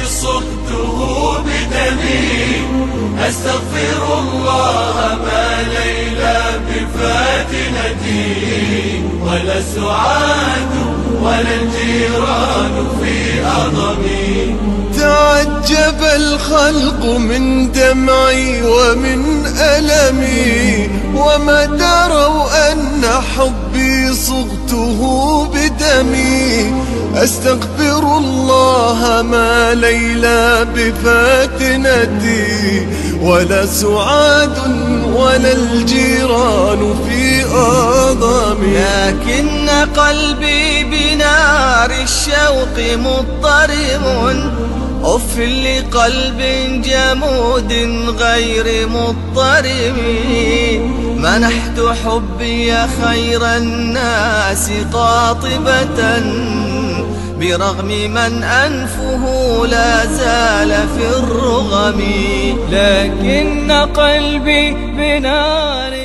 صقته بدمي، أستغفر الله ما ليلى بفاتنتي، ولا سعاد ولا الجيران في أضمي. تعجب الخلق من دمعي ومن ألمي، وما دروا أن حبي صغته بدمي. أستغفر الله ما ليلى بفاتنتي، ولا سعاد ولا الجيران في أضمي. لكن قلبي بنار الشوق مضطرب، أف لقلب جمود غير مضطرب. منحت حبي خير الناس قاطبة، برغم من أنفه لا زال في الرغم. لكن قلبي بنار